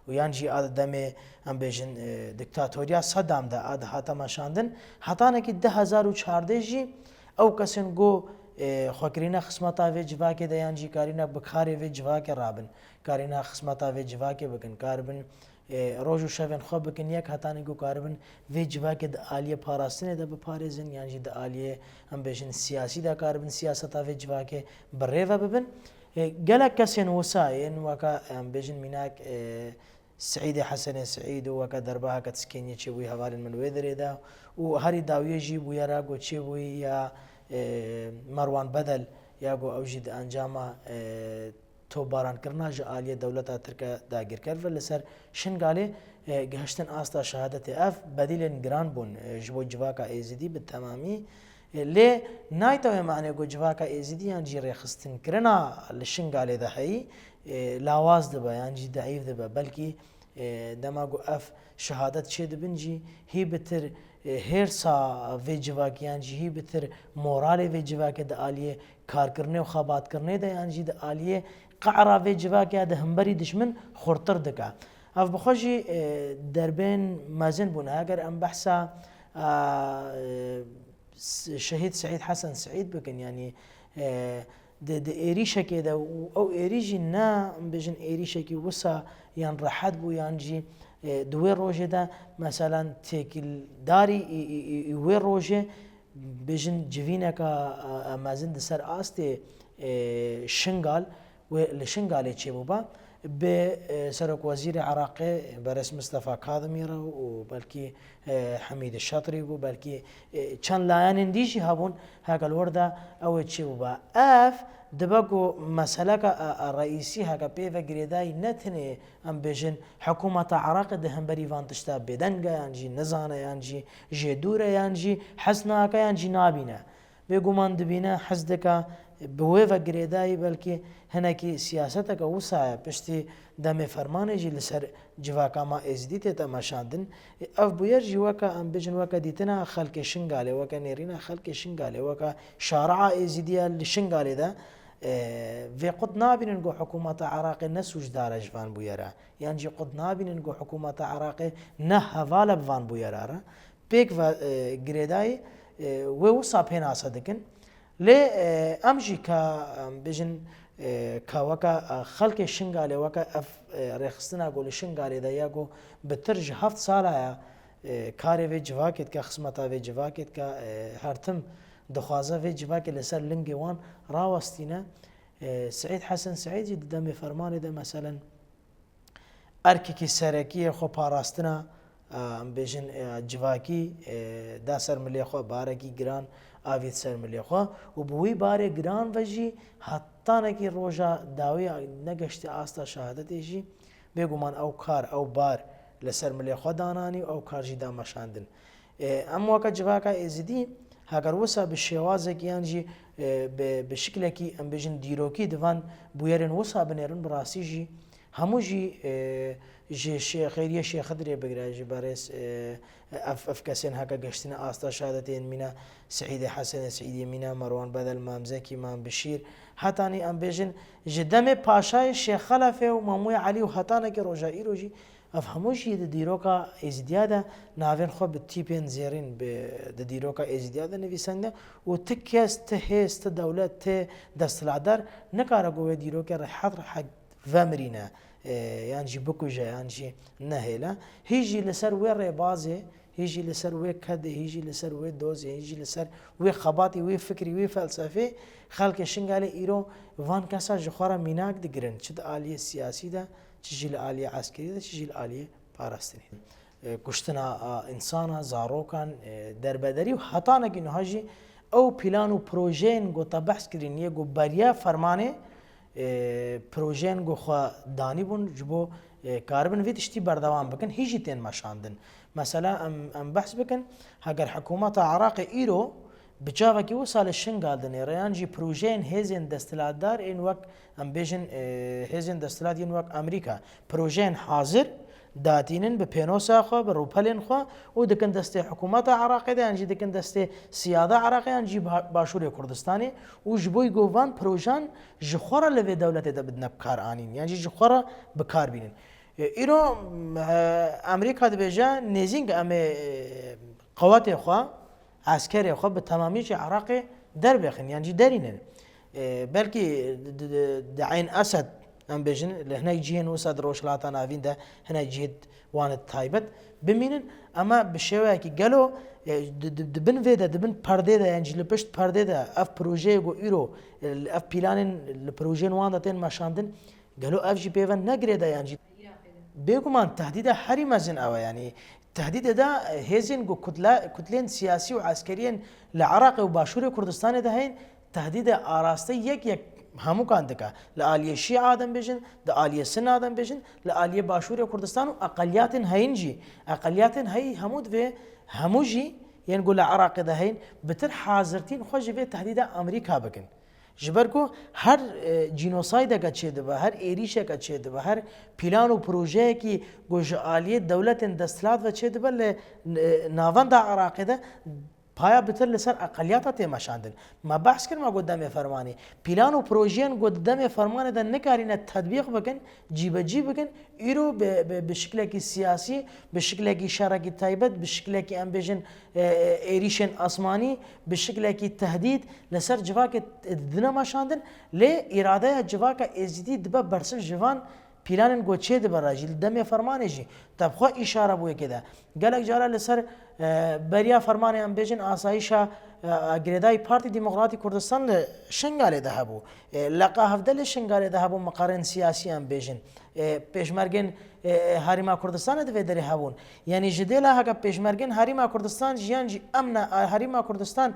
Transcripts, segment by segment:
و یانجی ئا دەمێ ئەم بێژن دکتاتۆریا سەدامدا ئا هاتەمەشاندن هەتانێکی 2014 ئەو کەسن گۆ خۆکرینە خسمەتا vê civakê de yan jî karîna bikarê vê civakê rabin karîna xismeta vê civakê bikin karibin roj û şevên xwe bikin yek hetanî ku karibin vê civakê di aliyê parastinê de biparêzin yan jî di aliyê em bêjin siyasî de karibin siyaseta vê civakê bi rêve bibin gelek kesên wisa yên weka em bêjin mînak Seîdê Hesenê Seîd û weka derbaheke tiskêniyê çêbûyî hevalên min wê dirê de û herî dawiyê jî bûye ra got çêbûyî ya Merwan Bedel ya got ew jî di encama topbarankirina ji aliyê dewleta Tirkiye dagirker ve li ser Şingalê gihiştin asta şehadetê ev bedîlên giran bûn ji bo civaka êzîdî bi temamî lê naytewê manê got civaka êzîdî yan jî rêxistinkrina li Şingalê de heyî lawaz dibe yan jî deîf dibe belkî dema got ev şehadet çê dibin jî hî bitir hêrsa vê civakê yan jî hî bitir moralê vê civakê di aliyê karkirinê û xebatkirinê de yan jî di aliyê qe'ra vê civakê di hemberî dişmin xurtir dike ev bixwe jî derbên mezin bûne eger em behsa şehîd Seîd Hesen Seîd bikin yanî di êrîşekê de ew êrî jî ne bêjin êrîşekî wisa yan rehet bû yan jî di wê rojê de meselan têkildarî wê rojê bêjin civîneka mezin di ser astê Şingal wê li Şingalê çêbûba bi Serokwezîrê Iraqê beres Mustefa Kadimî re û belkî Hemîdî Şetrî bû belkî çend layanên dî jî hebûn hekel wir de ew ê çêbûba ev dibe ku meseleka reîsî heke pê ve girêdayî ne tenê em bêjin hikûmeta Iraqê di hemberî van tişta bêdeng e yan jî nizane yan jî jê dûr e yan jî hes nake yan jî nabîne bêguman dibîne hez dike bi wê ve girêdayî belkî hinekî siyaseteke wisa ye piştî demê fermanê jî li ser civaka ma êzîdî tê temeşandin ev bûyer jî weka em bêjin weka dîtina xelkê Şingalê weka nêrîna xelkê Şingalê weka şari'a êzîdiya li Şingalê de vê qut nabînin got hikûmeta Iraqê ne sûcdar e ji van bûyera yan jî qut nabînin got hikûmeta Iraqê ne heval e bi van bûyera re pêk ve girêdayî wê wisa pê nase dikin lê em jî ka bêjin ka weka xelkê Şingalê weka ev rêxistina got li Şingalê de ya got bi tir ji heft sala ya karê vê civakê dike xismeta vê civakê dike her tim dixwaze vê civakê li ser lingê wan rawestîne Seîd Hesen Seîd jî di demê fermanê de meselen erkekî serekiyê xwe parastina em bêjin civakî da ser milê xwe barekî giran avî ser milê xwe û bi wî barê giran ve jî hetanekî roja dawiya negeştî asta şehadetê jî bêguman ew kar ew bar li ser milê xwe dananî ew kar jî dameşandin em weka civaka êzîdî heger wisa bi şêwazekî yan jî bi şiklekî em bêjin dîrokî divan bûyerên wisa binêrin bi rastî jî hemû jî ji xêriye Şêx Xidrê bigire ji berês ev kesên heke geştîne asta şehadetên mîna Seîdê Hesenê Seîdê mîna Merwan Bedel Mam Zekî Mam Bişîr hetanî em bêjin ji demê paşayê Şêx Xelefê û Mamoyê Elî û hetanekî roja îro jî ev hemû jî di dîroka êzîdiya de navên xwe bi tîpên zêrîn di dîroka êzîdiya de nivîsende û ti kes ti hêz ti dewlet ti desthilatdar nikare got wê dîrokê rehet vemirîne yan jî bikuje yan jî nehêle hî jî li ser wê rêbazê hî jî li ser wê kedê hî jî li ser wê dozê hî jî li ser wê xebatî wê fikrî wê felsefê xelkê Şingalê îro van kesa ji xwe re mînak digirin çi di aliyê siyasî de çi jî li aliyê eskerî de çi jî li aliyê parastinê kuştina insana zarokan derbederî û hetanekî niha jî ew pîlan û projeyên got te behs kirîn yê got beriya fermanê projeyên got xwe danîbûn ji bo karibin vê tiştî berdewam bikin hî jî tên meşandin mesela em behs bikin heger hikûmeta Iraqê îro bi çavekî wisa li Şingal dinêre yan jî projeyên hêzên desthilatdar ên wek em bêjin hêzên desthilat yên wek Amerîka projeyên hazir datînin bi pênosa xwe bi rûpelên xwe û dikin destê hikûmeta Iraqê de yan jî dikin destê siyada Iraqê yan jî Başûrê Kurdistanê û ji bo got van projan ji xwe re li vê dewletê de bidine bikar anîn yan jî ji xwe re bikar bînin ایرو امریکا دبیجه نزینگ ام قوات خوا عسکر خوا به تمامی چه عراق در بخن یعنی جی درینن بلکه عین اسد ام بيجن لهنا يجين وساد روشلاتا نافين ده هنا يجيد وان تايبت بمينن اما بشويه كي قالوا دبن فيدا دبن پرده ده يعني لبشت پرده ده اف بروجي جو ايرو اف بلانن البروجين وان دتين ماشاندن قالوا اف جي بيفن نقري ده يعني بيقومان تهديد حري مزن او يعني تهديد ده هيزن جو كتلين سياسي وعسكريين لعراق وباشور كردستان ده هين تهديد آراسته يك همو كاندكا لآلية شيعة آدم بيجن لآلية سن آدم بيجن لآلية باشور كردستان وأقليات هينجي أقليات هي همود في هموجي يعني نقول العراق ده هين بتر حاضرتين خوش في تهديد أمريكا بكن جبركو هر جينوسايد قد شيء دبا هر إيريشة قد شيء دبا هر بلان وبروجيه كي جوج آلية دولة دستلات وشيء دبا نافن دا عراق ده پایا بتر لسر اقلیات تماشاندن ما بحث کردم قدام فرمانی پلان و پروژین قدام فرمان ده نکارینه تطبیق بکن جیب جیب بکن ایرو به شکل کی سیاسی به شکل کی شرکی تایبت به شکل کی امبیشن ایریشن آسمانی به شکل کی تهدید لسر جواک دنا ماشاندن ل اراده جواک ازدی دبا برسر جوان پلان گوچه ده براجی دم فرمانه جی طب خو اشاره بوی کده گلک جارا لسر بریا فرمان ام بیجن آسایشا گریدای پارتی دموکراتی کردستان شنگاله ده هبو لقا هفدل شنگاله ده هبو مقارن سیاسی ام بیجن پیشمرگن هریما کردستان ده دری هبون یعنی جدیلا هک پیشمرگن هریما کردستان جیان جی امن هریما کردستان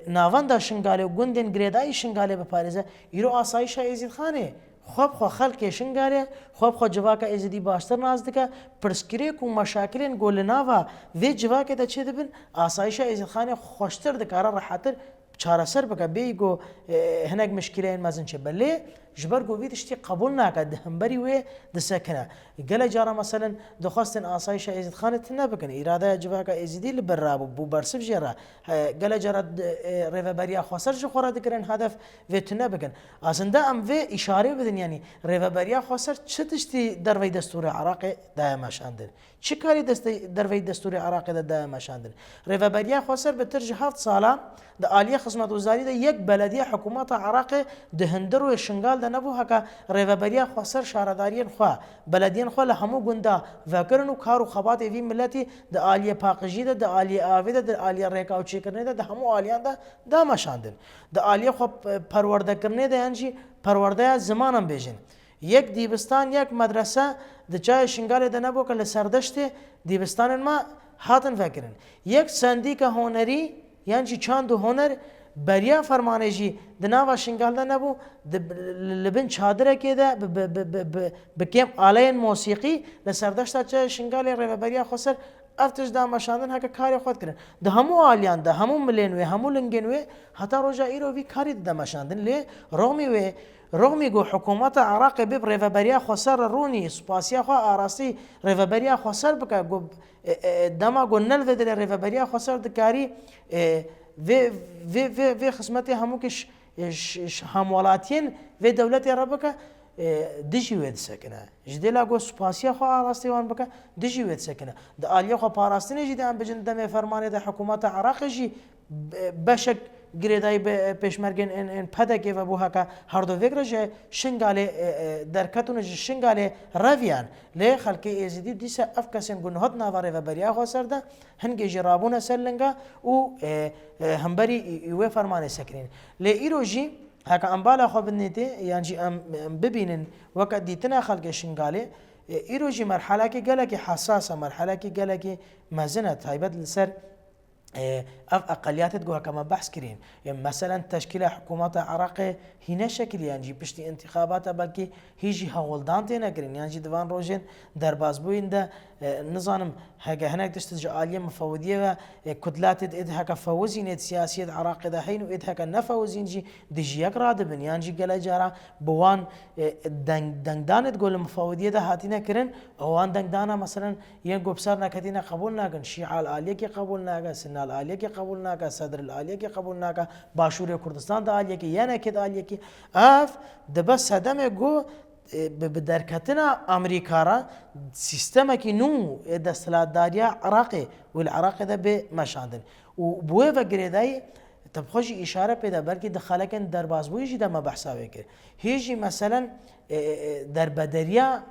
ناوندا شنگاله گوندن گریدای شنگاله به پاریزه ایرو آسایشا ازید خانه خوب خو خلق شنگاره خوب خو جواکا ازدی باشتر نازدکه پرسکری کو مشاکلین گولناوا و جواکا ده چه دبن آسایش ازد خانه خوشتر دکاره راحتر چاره سر بکه بیگو هنگ مشکلی این مزن چه بله جبر گو ویدشتی قبول نکرد همبری و دسکنه گل جارا مثلا دخواستن آسایش ازد خانه تنه بکن اراده جواکا ازدی لبراب بو برسب جرا گل جارا ریوبریا خسر جو خورا دکرن هدف و تنه بکن اصلا ام و اشاره بدن یعنی ریوبریا خسر چه تشتی در وی دستور عراق دائما شاندن چه کاری در وی دستور عراق دائما شاندن ریوبریا خسر به ترج 7 ساله د عالیه خدمت وزاری د یک بلدیه حکومت عراق د هندرو شنگال د نبو هکا ریوبریا خسر شهرداریان خو بلدیان خو له همو ګوندا وکرنو کارو خبات وی ملتي د عالیه پاکجی د عالیه اوید د عالیه ریکاو چی کرنه د همو عالیان د مشاندن د عالیه خو پرورده کرنه د انجی پرورده زمانم بیژن یک دیبستان یک مدرسه د چای شنگال د نبو کله سردشت دیبستان ما هاتن فکرن یک سندیک هنری یعنی چند هنر بریا فرمانه جی دناوا شنگال ده نبو لبن چادره که ده بکیم آلین موسیقی لسردشت چه شنگال ریوبریا خسر افتش دا مشاندن هک کاری خود کردن ده همو آلیان ده همو ملین و همو لنگین و حتی روزا ایرو وی کاری ده مشاندن لی رغمی گو حکومت عراق بب ریوبریا خسر رونی سپاسیا خو آراسی ریوبریا خسر بکه گو دما گو نل ودل ریوبریا خسر دکاری و خدمتی همو که همولاتین و دولت عربکه دشی وید سکنه جدیلا گو سپاسیا خو آراستی وان بکه دشی وید سکنه د آلیه خو پاراستنی جدی ام بجن دم فرمانه د حکومت عراق جی بشک گریدای پیشمرگین این پدکی و بو هکا هر دو وگرجه شنگاله درکتون شنگاله رویان لی خلقی ازدی دیسه افکاسن گنهاد نواره و بریا خسر ده هنگی جرابون سرلنگا و همبری یو فرمانه سکنین لی ایرو جی هکا امبالا خو بنیتی یعنی ام ببینن وقت دیتنا خلق شنگاله ایرو جی مرحله کی گله کی حساسه مرحله کی گله کی مزنه تایبت لسر اقلیات گوه کما بحث کرین يعني مثلا تشکیل حکومت عراق هینه شکل يعني پشتی انتخابات بلکه هیچی هولدان تینا کرین يعني دوان روزن در بازبوین ده نظام هكا هناك تشتج عالية مفوضية كتلات إد هكا فوزين إد سياسية عراق ده هين وإد هكا نفوزين جي دجيك رادبن يعني جي قال جارا بوان دنگدان تقول المفوضية ده هاتينا كرن اوان دنگدانا مثلا ين قبصارنا كتينا قبولنا كن شيعة العالية كي قبولنا كا سنة العالية كي قبولنا كا صدر العالية كي قبولنا كا باشور كردستان ده عالية كي يانا كده عالية كي اف ده بس هدم جو بدركتنا أمريكا را سيستمك نو دستلاتداريا عراقي والعراق ذا بمشاندن وبويفا قريداي تبخوشي إشارة بدا بلكي دخلكن درباز بويجي دا ما بحسا بكر هيجي مثلا دربدريا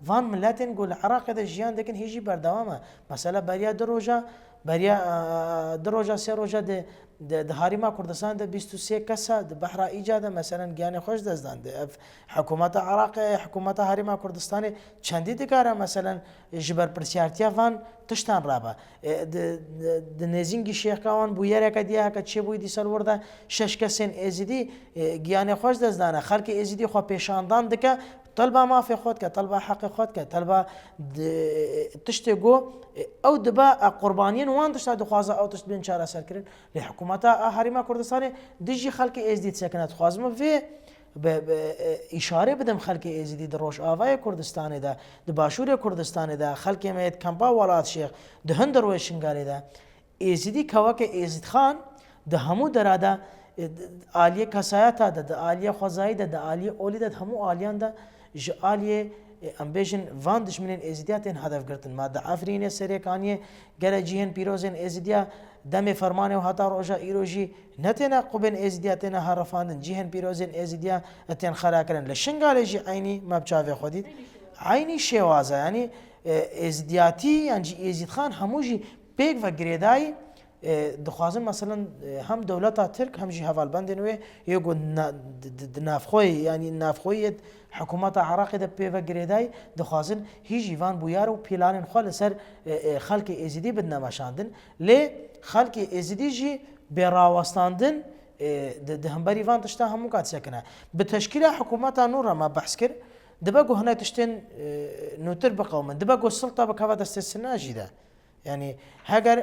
فان ملاتن قول العراق ذا جيان دكن هيجي بردوامه مثلا بريا دروجا سه روجا د هاریما کردستان د 23 کسا د بحر ایجاد مثلا گیان خوش دزدان د حکومت عراق حکومت هاریما کردستان چندی دگاره مثلا جبر پرسیارتیا وان تشتان رابا د نزینگی شیخ کاوان بو یره کدیا ک چه بو دی سال ورده شش کسن ازیدی گیان خوش دزدانه خلق ازیدی خو پیشاندان دکه طلبه ما في خود طلبه حق خود طلبه تشتغو او دبا قربانيين وان تشتاد خوازه او تشت بين شارع سركرين لحكومتها هريما كردستان دجي خلق ازديد سكنت خوازم في اشاره بدم خلق ازديد دروش اوای کردستان ده دباشور کردستان ده خلق ميت كامبا ولات شيخ دهندر وشنگاري ده ازدي كواك ازد خان ده همو دراده عالیه کسایتا ده عالیه خوزایی ده عالیه اولی ده همو عالیان ده عالیه امبیشن واندش منن ازدیاتن هدف گرتن ما ده افرین سریکانیه گره جیهن پیروزن ازدیا دم فرمانه و هتا روجا ایروجی نتنا قبن ازدیاتنا هرفاندن جیهن پیروزن ازدیا اتن خرا کرن لشنگاله جی عینی مبچاوی خودید عینی شوازه یعنی ازدیاتی یعنی ازدید خان هموجی بیگ و گریدای دخوازن مثلا هم دولتا ترک هم جی حوال بندن و یگو نافخوی یعنی نافخوی حکومت عراق ده پیو گریدای دخوازن هیچ ایوان بویار و پیلان خال سر خلق ازیدی بدنا مشاندن لی خلق ازیدی جی براوستاندن ده هم بر ایوان تشتا همو قد سکنه به تشکیل حکومت نور ما بحث کر دباگو هنا تشتن نوتر بقومن دباگو السلطه بكفا دستسنا جيده يعني هاجر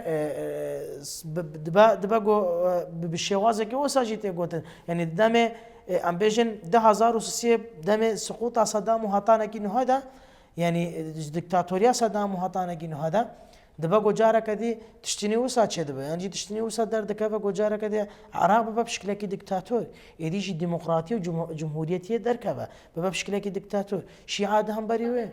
دباگو بالشوازه که وساجیت گوتن يعني دم امبيجن 2003 دم سقوط صدام وهطانا كي هذا يعني ديكتاتوريا صدام وهطانا كي هذا دباگو جاره كدي تشتني وسا چه دبا يعني تشتني وسا در دكفا گو جاره كدي عراق باب شكل كي ديكتاتور يديجي ديمقراطيه وجمهوريتيه در كفا باب شكل كي ديكتاتور شيعه هم بريوه